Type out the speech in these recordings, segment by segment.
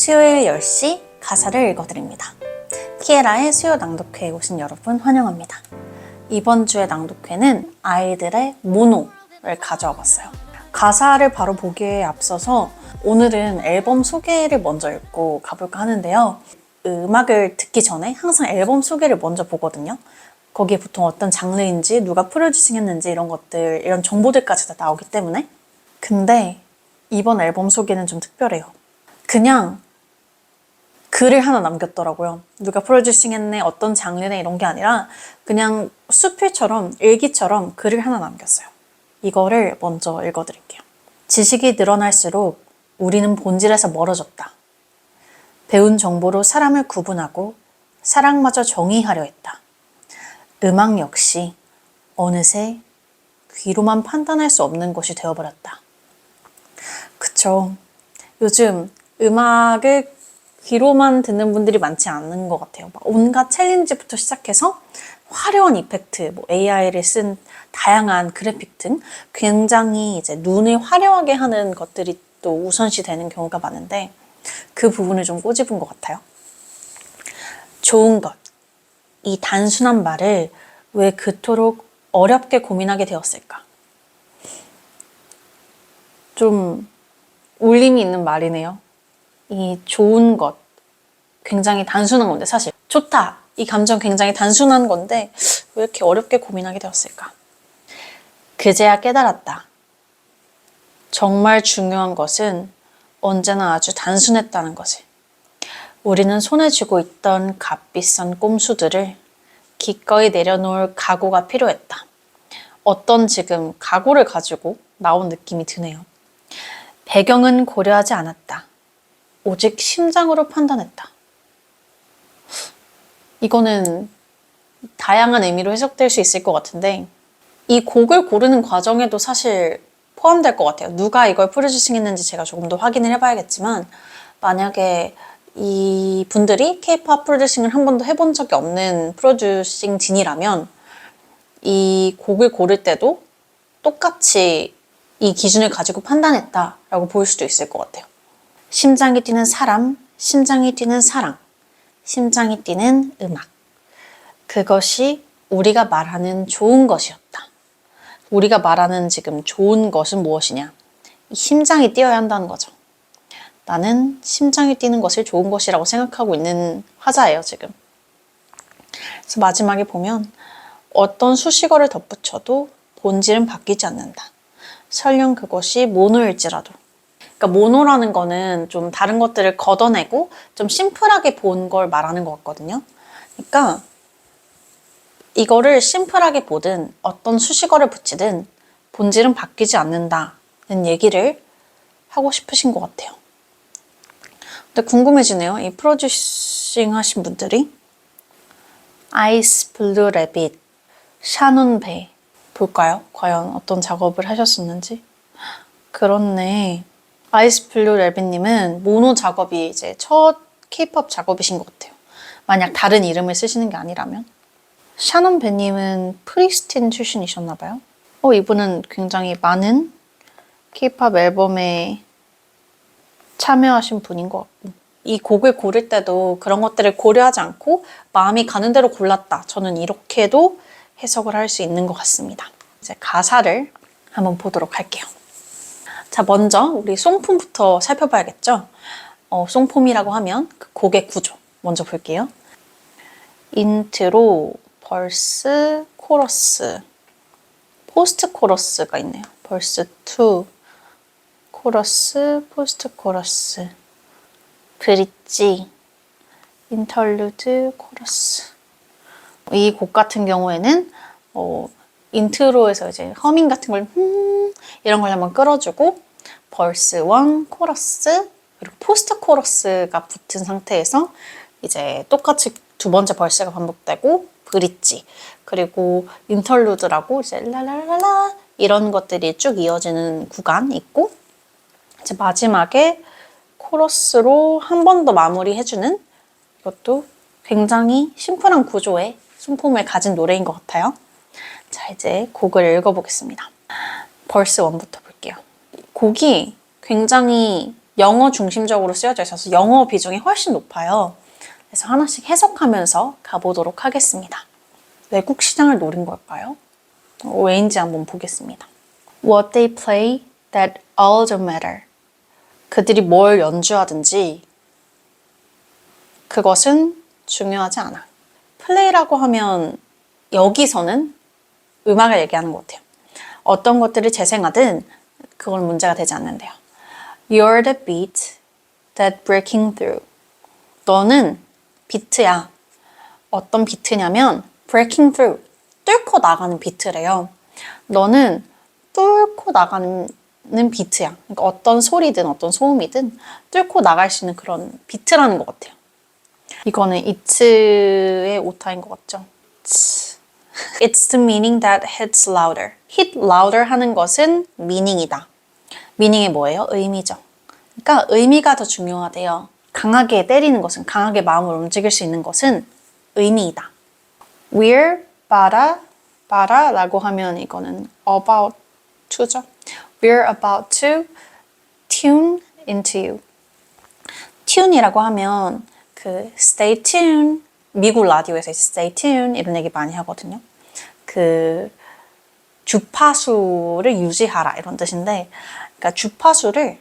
수요일 10시 가사를 읽어드립니다. 키에라의 수요 낭독회에 오신 여러분 환영합니다. 이번 주의 낭독회는 아이들의 모노를 가져와 봤어요. 가사를 바로 보기에 앞서서 오늘은 앨범 소개를 먼저 읽고 가볼까 하는데요. 음악을 듣기 전에 항상 앨범 소개를 먼저 보거든요. 거기에 보통 어떤 장르인지, 누가 프로듀싱 했는지 이런 것들, 이런 정보들까지 다 나오기 때문에. 근데 이번 앨범 소개는 좀 특별해요. 그냥 글을 하나 남겼더라고요. 누가 프로듀싱 했네, 어떤 장르네 이런 게 아니라 그냥 수필처럼, 일기처럼 글을 하나 남겼어요. 이거를 먼저 읽어드릴게요. 지식이 늘어날수록 우리는 본질에서 멀어졌다. 배운 정보로 사람을 구분하고 사랑마저 정의하려 했다. 음악 역시 어느새 귀로만 판단할 수 없는 것이 되어버렸다. 그쵸. 요즘 음악을 귀로만 듣는 분들이 많지 않은 것 같아요. 온갖 챌린지부터 시작해서 화려한 이펙트, AI를 쓴 다양한 그래픽 등 굉장히 이제 눈을 화려하게 하는 것들이 또 우선시 되는 경우가 많은데 그 부분을 좀 꼬집은 것 같아요. 좋은 것. 이 단순한 말을 왜 그토록 어렵게 고민하게 되었을까? 좀 울림이 있는 말이네요. 이 좋은 것. 굉장히 단순한 건데 사실 좋다. 이 감정 굉장히 단순한 건데 왜 이렇게 어렵게 고민하게 되었을까? 그제야 깨달았다. 정말 중요한 것은 언제나 아주 단순했다는 것을. 우리는 손에 쥐고 있던 값비싼 꼼수들을 기꺼이 내려놓을 각오가 필요했다. 어떤 지금 각오를 가지고 나온 느낌이 드네요. 배경은 고려하지 않았다. 오직 심장으로 판단했다. 이거는 다양한 의미로 해석될 수 있을 것 같은데 이 곡을 고르는 과정에도 사실 포함될 것 같아요. 누가 이걸 프로듀싱 했는지 제가 조금 더 확인을 해봐야겠지만 만약에 이 분들이 K-POP 프로듀싱을 한 번도 해본 적이 없는 프로듀싱 진이라면 이 곡을 고를 때도 똑같이 이 기준을 가지고 판단했다라고 보일 수도 있을 것 같아요. 심장이 뛰는 사람, 심장이 뛰는 사랑, 심장이 뛰는 음악. 그것이 우리가 말하는 좋은 것이었다. 우리가 말하는 지금 좋은 것은 무엇이냐? 심장이 뛰어야 한다는 거죠. 나는 심장이 뛰는 것을 좋은 것이라고 생각하고 있는 화자예요, 지금. 그래서 마지막에 보면 어떤 수식어를 덧붙여도 본질은 바뀌지 않는다. 설령 그것이 모노일지라도. 그러니까 모노라는 거는 좀 다른 것들을 걷어내고 좀 심플하게 본 걸 말하는 것 같거든요. 그러니까 이거를 심플하게 보든 어떤 수식어를 붙이든 본질은 바뀌지 않는다는 얘기를 하고 싶으신 것 같아요. 근데 궁금해지네요. 이 프로듀싱 하신 분들이. 아이스 블루 래빗, 샤논 베. 볼까요? 과연 어떤 작업을 하셨었는지. 그렇네. 아이스 블루 래빗님은 모노 작업이 이제 첫 K-POP 작업이신 것 같아요. 만약 다른 이름을 쓰시는 게 아니라면. 샤논 베님은 프리스틴 출신이셨나봐요. 이분은 굉장히 많은 K-POP 앨범에 참여하신 분인 것 같고 이 곡을 고를 때도 그런 것들을 고려하지 않고 마음이 가는 대로 골랐다. 저는 이렇게도 해석을 할 수 있는 것 같습니다. 이제 가사를 한번 보도록 할게요. 자, 먼저 우리 송폼부터 살펴봐야겠죠? 송폼이라고 하면 그 곡의 구조 먼저 볼게요. 인트로, 벌스, 코러스, 포스트 코러스가 있네요. 벌스 2, 코러스, 포스트 코러스, 브릿지, 인터루드, 코러스. 이 곡 같은 경우에는 인트로에서 이제 허밍 같은 걸 이런 걸 한번 끌어주고 벌스 1, 코러스, 그리고 포스트 코러스가 붙은 상태에서 이제 똑같이 두 번째 벌스가 반복되고 브릿지, 그리고 인터루드라고 이제 라라라라 이런 것들이 쭉 이어지는 구간이 있고 이제 마지막에 코러스로 한 번 더 마무리해주는 이것도 굉장히 심플한 구조의 송폼을 가진 노래인 것 같아요. 자, 이제 곡을 읽어보겠습니다. 벌스 1부터 볼게요. 곡이 굉장히 영어 중심적으로 쓰여져 있어서 영어 비중이 훨씬 높아요. 그래서 하나씩 해석하면서 가보도록 하겠습니다. 외국 시장을 노린 걸까요? 왜인지 한번 보겠습니다. What they play, that all don't matter. 그들이 뭘 연주하든지 그것은 중요하지 않아. 플레이라고 하면 여기서는 음악을 얘기하는 것 같아요. 어떤 것들을 재생하든 그건 문제가 되지 않는데요. You're the beat that breaking through. 너는 비트야. 어떤 비트냐면 breaking through. 뚫고 나가는 비트래요. 너는 뚫고 나가는 비트야. 그러니까 어떤 소리든 어떤 소음이든 뚫고 나갈 수 있는 그런 비트라는 것 같아요. 이거는 it의 오타인 것 같죠? It's the meaning that hits louder. hit louder 하는 것은 meaning이다. meaning이 뭐예요? 의미죠. 그러니까 의미가 더 중요하대요. 강하게 때리는 것은, 강하게 마음을 움직일 수 있는 것은 의미이다. We're 라고 하면 이거는 about to죠. We're about to tune into you. tune이라고 하면 그 stay tuned, 미국 라디오에서 stay tuned 이런 얘기 많이 하거든요. 그 주파수를 유지하라 이런 뜻인데, 그러니까 주파수를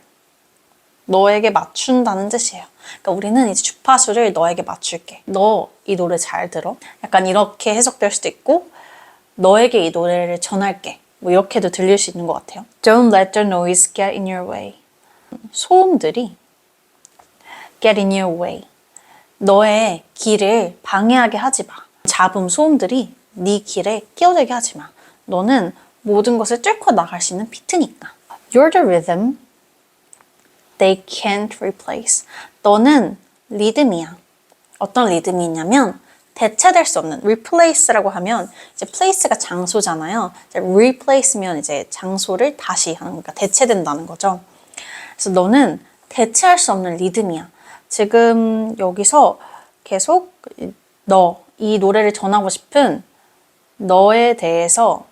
너에게 맞춘다는 뜻이에요. 그러니까 우리는 이제 주파수를 너에게 맞출게. 너 이 노래 잘 들어? 약간 이렇게 해석될 수도 있고, 너에게 이 노래를 전할게. 뭐 이렇게도 들릴 수 있는 것 같아요. Don't let the noise get in your way. 소음들이 get in your way. 너의 길을 방해하게 하지 마. 잡음 소음들이 네 길에 끼어들게 하지 마. 너는 모든 것을 뚫고 나갈 수 있는 비트니까. You're the rhythm they can't replace. 너는 리듬이야. 어떤 리듬이냐면 대체될 수 없는, replace라고 하면 이제 place가 장소잖아요. 이제 replace면 이제 장소를 다시 하는 거니까 대체된다는 거죠. 그래서 너는 대체할 수 없는 리듬이야. 지금 여기서 계속 이 노래를 전하고 싶은 너에 대해서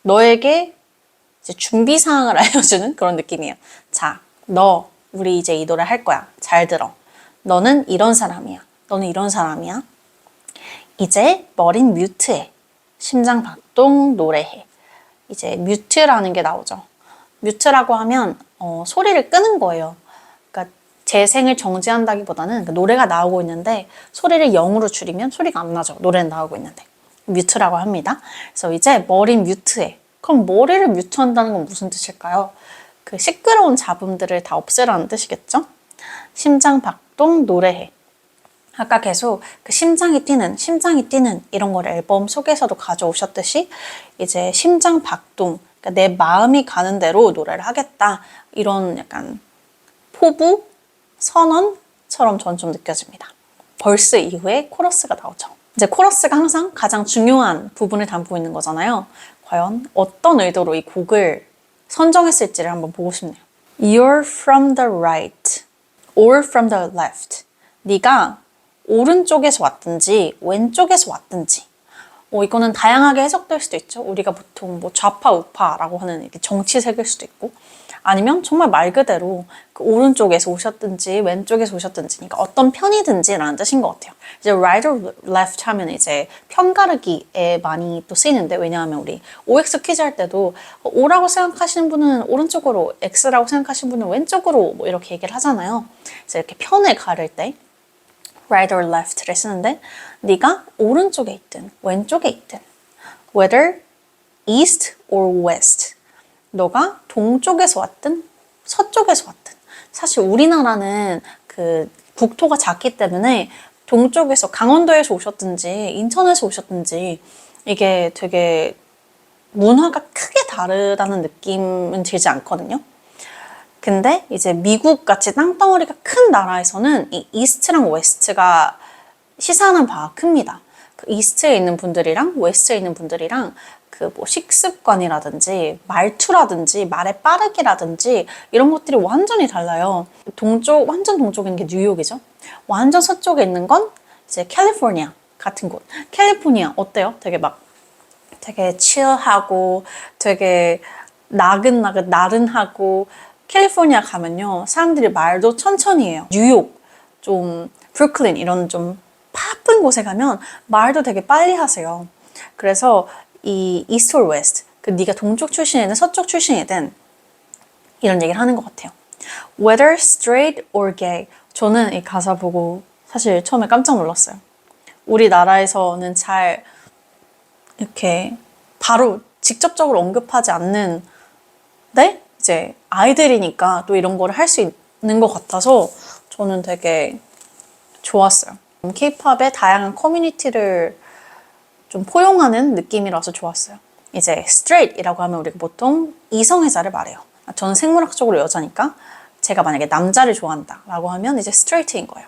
너에게 이제 준비 사항을 알려주는 그런 느낌이에요. 자, 우리 이제 이 노래 할 거야. 잘 들어. 너는 이런 사람이야. 너는 이런 사람이야. 이제 머린 뮤트해. 심장 박동 노래해. 이제 뮤트라는 게 나오죠. 뮤트라고 하면 소리를 끄는 거예요. 그러니까 재생을 정지한다기보다는 노래가 나오고 있는데 소리를 0으로 줄이면 소리가 안 나죠. 노래는 나오고 있는데. 뮤트라고 합니다. 그래서 이제 머린 뮤트해. 그럼 머리를 뮤트한다는 건 무슨 뜻일까요? 그 시끄러운 잡음들을 다 없애라는 뜻이겠죠? 심장 박동 노래해. 아까 계속 그 심장이 뛰는 이런 걸 앨범 속에서도 가져오셨듯이 이제 심장 박동, 그러니까 내 마음이 가는 대로 노래를 하겠다. 이런 약간 포부, 선언처럼 전 좀 느껴집니다. 벌스 이후에 코러스가 나오죠. 이제 코러스가 항상 가장 중요한 부분을 담고 있는 거잖아요. 과연 어떤 의도로 이 곡을 선정했을지를 한번 보고 싶네요. You're from the right or from the left. 네가 오른쪽에서 왔든지 왼쪽에서 왔든지 이거는 다양하게 해석될 수도 있죠. 우리가 보통 뭐 좌파 우파라고 하는 이렇게 정치색일 수도 있고 아니면 정말 말 그대로 그 오른쪽에서 오셨든지 왼쪽에서 오셨든지 그러니까 어떤 편이든지 라는 뜻인 것 같아요. 이제 right or left 하면 이제 편가르기에 많이 또 쓰이는데 왜냐하면 우리 OX 퀴즈 할 때도 O라고 생각하시는 분은 오른쪽으로 X라고 생각하시는 분은 왼쪽으로 뭐 이렇게 얘기를 하잖아요. 그래서 이렇게 편을 가를 때 right or left를 쓰는데 네가 오른쪽에 있든 왼쪽에 있든 whether east or west 너가 동쪽에서 왔든 서쪽에서 왔든 사실 우리나라는 그 국토가 작기 때문에 동쪽에서 강원도에서 오셨든지 인천에서 오셨든지 이게 되게 문화가 크게 다르다는 느낌은 들지 않거든요. 근데 이제 미국 같이 땅덩어리가 큰 나라에서는 이 이스트랑 웨스트가 시사하는 바가 큽니다. 그 이스트에 있는 분들이랑 웨스트에 있는 분들이랑 그 뭐 식습관이라든지 말투라든지 말의 빠르기라든지 이런 것들이 완전히 달라요. 완전 동쪽에 있는 게 뉴욕이죠. 완전 서쪽에 있는 건 이제 캘리포니아 같은 곳. 캘리포니아 어때요? 되게 칠하고 되게 나른하고 캘리포니아 가면요. 사람들이 말도 천천히 해요. 뉴욕, 좀 브루클린 이런 좀 바쁜 곳에 가면 말도 되게 빨리 하세요. 그래서 이 이스트 or 웨스트, 그 네가 동쪽 출신이든 서쪽 출신이든 이런 얘기를 하는 것 같아요. Whether straight or gay. 저는 이 가사 보고 사실 처음에 깜짝 놀랐어요. 우리나라에서는 잘 이렇게 바로 직접적으로 언급하지 않는 이제 아이들이니까 또 이런 거를 할 수 있는 것 같아서 저는 되게 좋았어요. K-팝의 다양한 커뮤니티를 좀 포용하는 느낌이라서 좋았어요. 이제 straight이라고 하면 우리가 보통 이성애자를 말해요. 저는 생물학적으로 여자니까 제가 만약에 남자를 좋아한다 라고 하면 이제 straight인 거예요.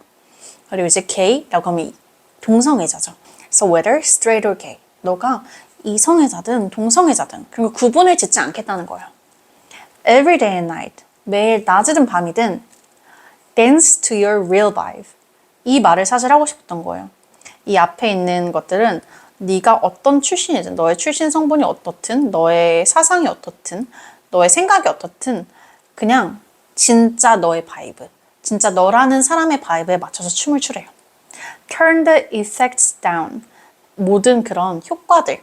그리고 이제 gay라고 하면 동성애자죠. So whether straight or gay. 너가 이성애자든 동성애자든 그리고 구분을 짓지 않겠다는 거예요. Every day and night. 매일 낮이든 밤이든 dance to your real vibe. 이 말을 사실 하고 싶었던 거예요. 이 앞에 있는 것들은 네가 어떤 출신이든 너의 출신 성분이 어떻든 너의 사상이 어떻든 너의 생각이 어떻든 그냥 진짜 너의 바이브, 진짜 너라는 사람의 바이브에 맞춰서 춤을 추래요. Turn the effects down. 모든 그런 효과들,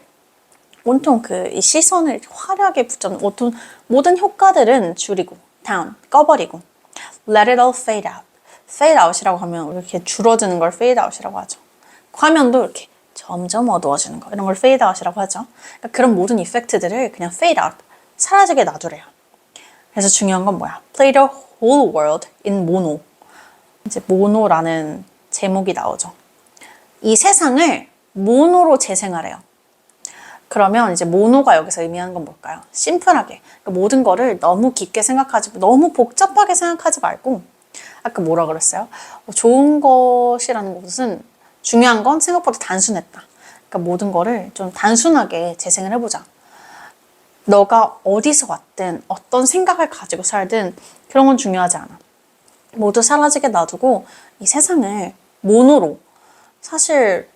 온통 이 시선을 화려하게 붙잡는 모든 효과들은 줄이고 down, 꺼버리고 let it all fade out. fade out이라고 하면 이렇게 줄어드는 걸 fade out이라고 하죠. 화면도 이렇게 점점 어두워지는 거 이런 걸 fade out이라고 하죠. 그러니까 그런 모든 이펙트들을 그냥 fade out, 사라지게 놔두래요. 그래서 중요한 건 뭐야? Play the whole world in mono. 이제 모노라는 제목이 나오죠. 이 세상을 모노로 재생하래요. 그러면 이제 모노가 여기서 의미하는 건 뭘까요? 심플하게. 그러니까 모든 거를 너무 깊게 생각하지, 너무 복잡하게 생각하지 말고, 아까 뭐라 그랬어요? 좋은 것이라는 것은 중요한 건 생각보다 단순했다. 그러니까 모든 거를 좀 단순하게 재생을 해보자. 너가 어디서 왔든 어떤 생각을 가지고 살든 그런 건 중요하지 않아. 모두 사라지게 놔두고 이 세상을 모노로, 사실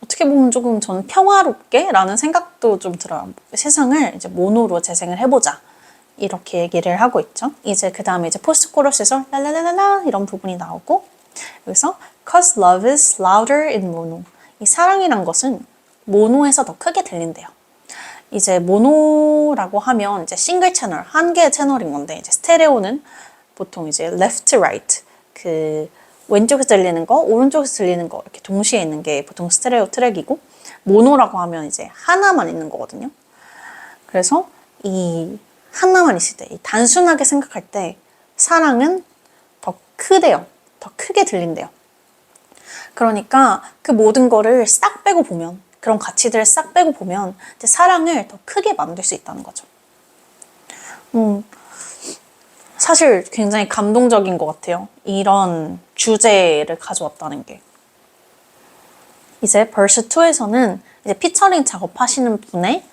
어떻게 보면 조금 저는 평화롭게 라는 생각도 좀 들어요. 세상을 이제 모노로 재생을 해보자. 이렇게 얘기를 하고 있죠. 이제 그 다음에 이제 포스트 코러스에서 랄랄랄라 이런 부분이 나오고 여기서 Cause love is louder in mono. 이 사랑이란 것은 모노에서 더 크게 들린대요. 이제 모노라고 하면 이제 싱글 채널, 한 개의 채널인 건데 이제 스테레오는 보통 이제 left, right 그 왼쪽에서 들리는 거, 오른쪽에서 들리는 거 이렇게 동시에 있는 게 보통 스테레오 트랙이고 모노라고 하면 이제 하나만 있는 거거든요. 그래서 이 하나만 있을 때, 이 단순하게 생각할 때 사랑은 더 크대요. 더 크게 들린대요. 그러니까 그 모든 거를 싹 빼고 보면, 그런 가치들을 싹 빼고 보면 이제 사랑을 더 크게 만들 수 있다는 거죠. 사실 굉장히 감동적인 것 같아요. 이런 주제를 가져왔다는 게. 이제 verse 2에서는 이제 피처링 작업하시는 분의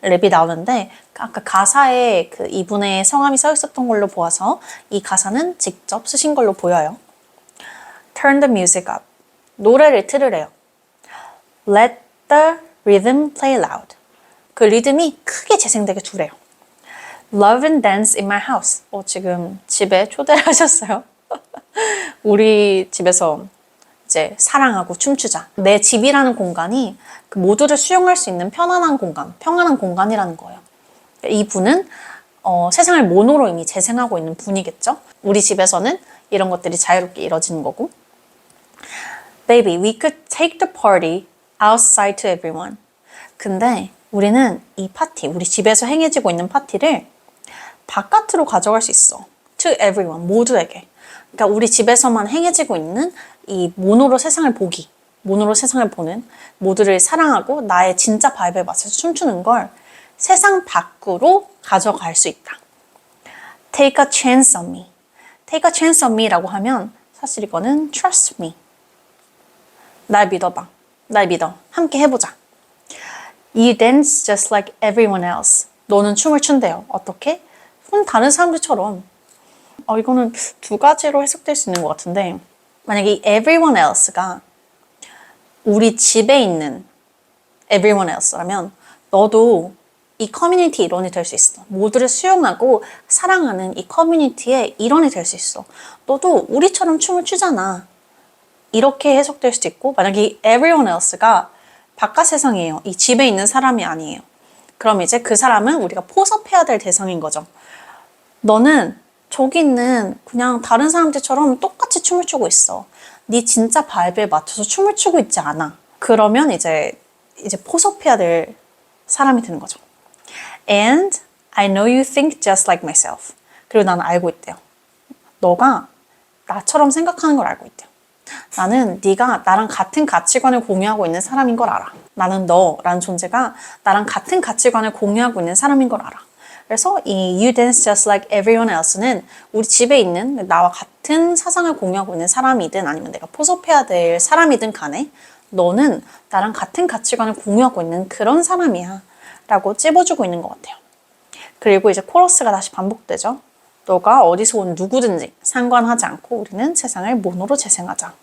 랩이 나오는데 아까 가사에 그 이분의 성함이 써 있었던 걸로 보아서 이 가사는 직접 쓰신 걸로 보여요. Turn the music up. 노래를 틀으래요. Let the rhythm play loud. 그 리듬이 크게 재생되게 두래요. Love and dance in my house. 지금 집에 초대를 하셨어요. 우리 집에서 이제 사랑하고 춤추자. 내 집이라는 공간이 그 모두를 수용할 수 있는 편안한 공간, 평안한 공간이라는 거예요. 이 분은 세상을 모노로 이미 재생하고 있는 분이겠죠. 우리 집에서는 이런 것들이 자유롭게 이뤄지는 거고. Baby, we could take the party outside to everyone. 근데 우리는 이 파티, 우리 집에서 행해지고 있는 파티를 바깥으로 가져갈 수 있어. To everyone, 모두에게. 그러니까 우리 집에서만 행해지고 있는 이 모노로 세상을 보기, 모노로 세상을 보는, 모두를 사랑하고 나의 진짜 바이브에 맞춰서 춤추는 걸 세상 밖으로 가져갈 수 있다. Take a chance on me. Take a chance on me라고 하면 사실 이거는 trust me. 날 믿어봐. 날 믿어. 함께 해보자. You dance just like everyone else. 너는 춤을 춘대요. 어떻게? 다른 사람들처럼. 이거는 두 가지로 해석될 수 있는 것 같은데 만약에 이 everyone else가 우리 집에 있는 everyone else라면 너도 이 커뮤니티 일원이 될 수 있어. 모두를 수용하고 사랑하는 이 커뮤니티의 일원이 될 수 있어. 너도 우리처럼 춤을 추잖아. 이렇게 해석될 수도 있고, 만약에 이 everyone else가 바깥 세상이에요. 이 집에 있는 사람이 아니에요. 그럼 이제 그 사람은 우리가 포섭해야 될 대상인 거죠. 너는 저기 있는 그냥 다른 사람들처럼 똑같이 춤을 추고 있어. 네 진짜 바이브에 맞춰서 춤을 추고 있지 않아. 그러면 이제 포섭해야 될 사람이 되는 거죠. And I know you think just like myself. 그리고 나는 알고 있대요. 너가 나처럼 생각하는 걸 알고 있대요. 나는 네가 나랑 같은 가치관을 공유하고 있는 사람인 걸 알아. 나는 너라는 존재가 나랑 같은 가치관을 공유하고 있는 사람인 걸 알아. 그래서 이 You dance just like everyone else는 우리 집에 있는 나와 같은 사상을 공유하고 있는 사람이든 아니면 내가 포섭해야 될 사람이든 간에 너는 나랑 같은 가치관을 공유하고 있는 그런 사람이야 라고 찝어주고 있는 것 같아요. 그리고 이제 코러스가 다시 반복되죠. 너가 어디서 온 누구든지 상관하지 않고 우리는 세상을 모노로 재생하자.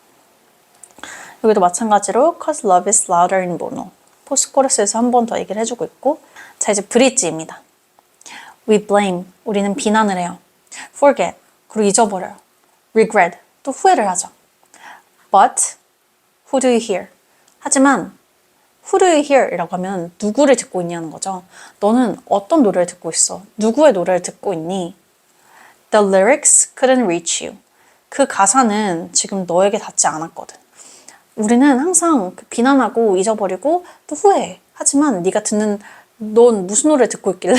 여기도 마찬가지로 Cause love is louder in mono. 포스코러스에서 한 번 더 얘기를 해주고 있고, 자 이제 브릿지입니다. We blame, 우리는 비난을 해요. Forget, 그리고 잊어버려요. Regret, 또 후회를 하죠. But who do you hear? 하지만 Who do you hear? 이라고 하면 누구를 듣고 있냐는 거죠. 너는 어떤 노래를 듣고 있어? 누구의 노래를 듣고 있니? The lyrics couldn't reach you. 그 가사는 지금 너에게 닿지 않았거든. 우리는 항상 비난하고 잊어버리고 또 후회해. 하지만 네가 듣는 넌 무슨 노래 듣고 있길래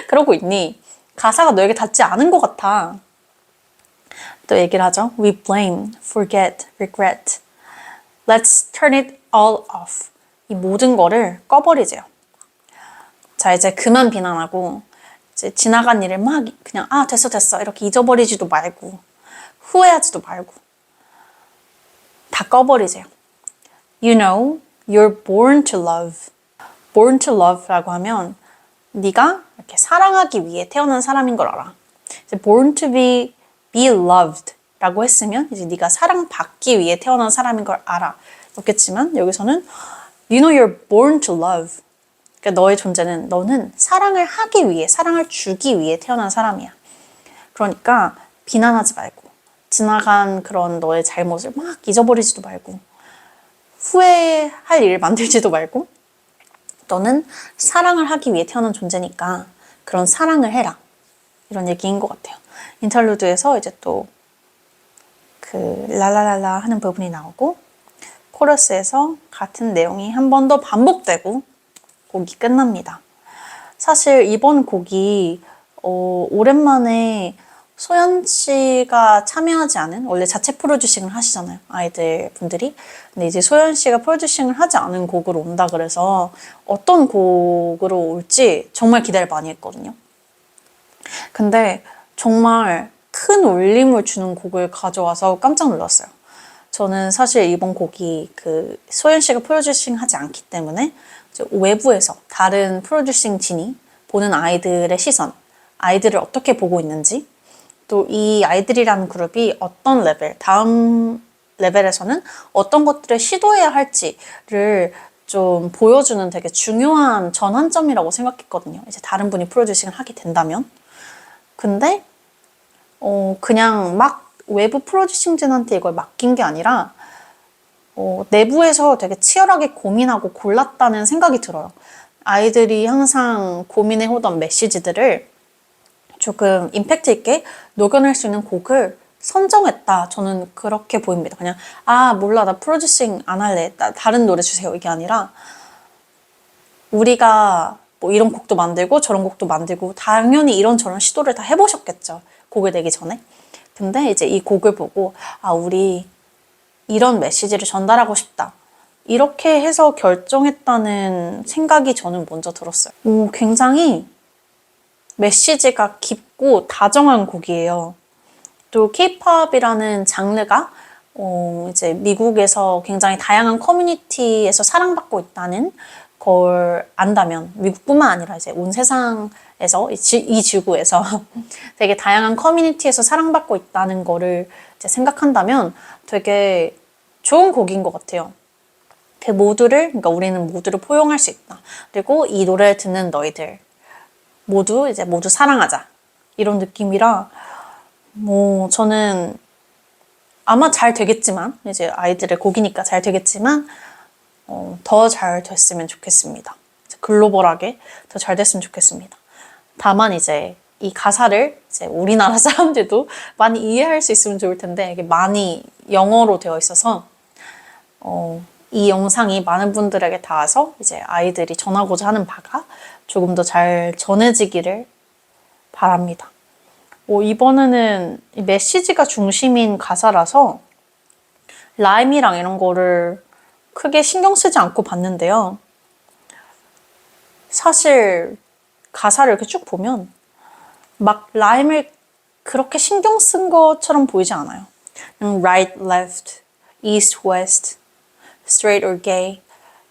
그러고 있니? 가사가 너에게 닿지 않은 것 같아. 또 얘기를 하죠. We blame, forget, regret. Let's turn it all off. 이 모든 거를 꺼버리세요. 자 이제 그만 비난하고 이제 지나간 일을 막 그냥 됐어 이렇게 잊어버리지도 말고 후회하지도 말고 다 꺼버리세요. You know, you're born to love. born to love라고 하면 네가 이렇게 사랑하기 위해 태어난 사람인 걸 알아. 이제 born to be loved라고 했으면 이제 네가 사랑받기 위해 태어난 사람인 걸 알아. 그렇겠지만 여기서는 You know you're born to love. 그러니까 너의 존재는 너는 사랑을 하기 위해, 사랑을 주기 위해 태어난 사람이야. 그러니까 비난하지 말고 지나간 그런 너의 잘못을 막 잊어버리지도 말고 후회할 일을 만들지도 말고 너는 사랑을 하기 위해 태어난 존재니까 그런 사랑을 해라. 이런 얘기인 것 같아요. 인터루드에서 이제 또 그 랄랄랄라 하는 부분이 나오고 코러스에서 같은 내용이 한 번 더 반복되고 곡이 끝납니다. 사실 이번 곡이 오랜만에 소연 씨가 참여하지 않은, 원래 자체 프로듀싱을 하시잖아요, 아이들 분들이. 근데 이제 소연 씨가 프로듀싱을 하지 않은 곡으로 온다 그래서 어떤 곡으로 올지 정말 기대를 많이 했거든요. 근데 정말 큰 울림을 주는 곡을 가져와서 깜짝 놀랐어요. 저는 사실 이번 곡이 그 소연 씨가 프로듀싱 하지 않기 때문에 외부에서 다른 프로듀싱 진이 보는 아이들의 시선, 아이들을 어떻게 보고 있는지, 또 이 아이들이라는 그룹이 어떤 레벨, 다음 레벨에서는 어떤 것들을 시도해야 할지를 좀 보여주는 되게 중요한 전환점이라고 생각했거든요. 이제 다른 분이 프로듀싱을 하게 된다면. 근데 그냥 막 외부 프로듀싱진한테 이걸 맡긴 게 아니라 내부에서 되게 치열하게 고민하고 골랐다는 생각이 들어요. 아이들이 항상 고민해오던 메시지들을 조금 임팩트 있게 녹여낼 수 있는 곡을 선정했다. 저는 그렇게 보입니다. 그냥 몰라, 나 프로듀싱 안 할래, 나 다른 노래 주세요, 이게 아니라 우리가 뭐 이런 곡도 만들고 저런 곡도 만들고 당연히 이런저런 시도를 다 해보셨겠죠, 곡을 내기 전에. 근데 이제 이 곡을 보고 우리 이런 메시지를 전달하고 싶다, 이렇게 해서 결정했다는 생각이 저는 먼저 들었어요. 굉장히 메시지가 깊고 다정한 곡이에요. 또 K-팝이라는 장르가 이제 미국에서 굉장히 다양한 커뮤니티에서 사랑받고 있다는 걸 안다면, 미국뿐만 아니라 이제 온 세상에서, 이 지구에서 되게 다양한 커뮤니티에서 사랑받고 있다는 거를 이제 생각한다면 되게 좋은 곡인 것 같아요. 그 모두를, 그러니까 우리는 모두를 포용할 수 있다. 그리고 이 노래를 듣는 너희들 모두 이제 모두 사랑하자. 이런 느낌이라 뭐 저는 아마 잘 되겠지만 이제 아이들의 곡이니까 잘 되겠지만 더 잘 됐으면 좋겠습니다. 글로벌하게 더 잘 됐으면 좋겠습니다. 다만 이제 이 가사를 이제 우리나라 사람들도 많이 이해할 수 있으면 좋을 텐데 이게 많이 영어로 되어 있어서 이 영상이 많은 분들에게 닿아서 이제 아이들이 전하고자 하는 바가 조금 더 잘 전해지기를 바랍니다. 이번에는 메시지가 중심인 가사라서 라임이랑 이런 거를 크게 신경 쓰지 않고 봤는데요. 사실 가사를 이렇게 쭉 보면 막 라임을 그렇게 신경 쓴 것처럼 보이지 않아요. 그냥 right, left, east, west, straight or gay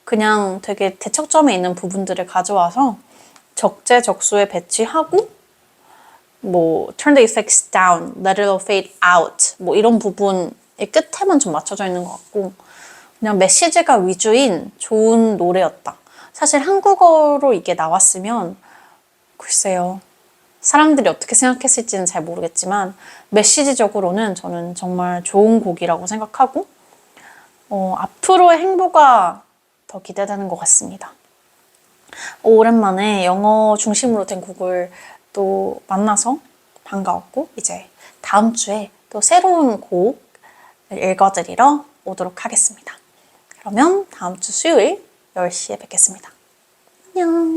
그냥 되게 대척점에 있는 부분들을 가져와서 적재적소에 배치하고 뭐 turn the effects down, let it all fade out 뭐 이런 부분의 끝에만 좀 맞춰져 있는 것 같고 그냥 메시지가 위주인 좋은 노래였다. 사실 한국어로 이게 나왔으면 글쎄요. 사람들이 어떻게 생각했을지는 잘 모르겠지만 메시지적으로는 저는 정말 좋은 곡이라고 생각하고 앞으로의 행보가 더 기대되는 것 같습니다. 오랜만에 영어 중심으로 된 곡을 또 만나서 반가웠고 이제 다음 주에 또 새로운 곡 읽어드리러 오도록 하겠습니다. 그러면 다음 주 수요일 10시에 뵙겠습니다. 안녕.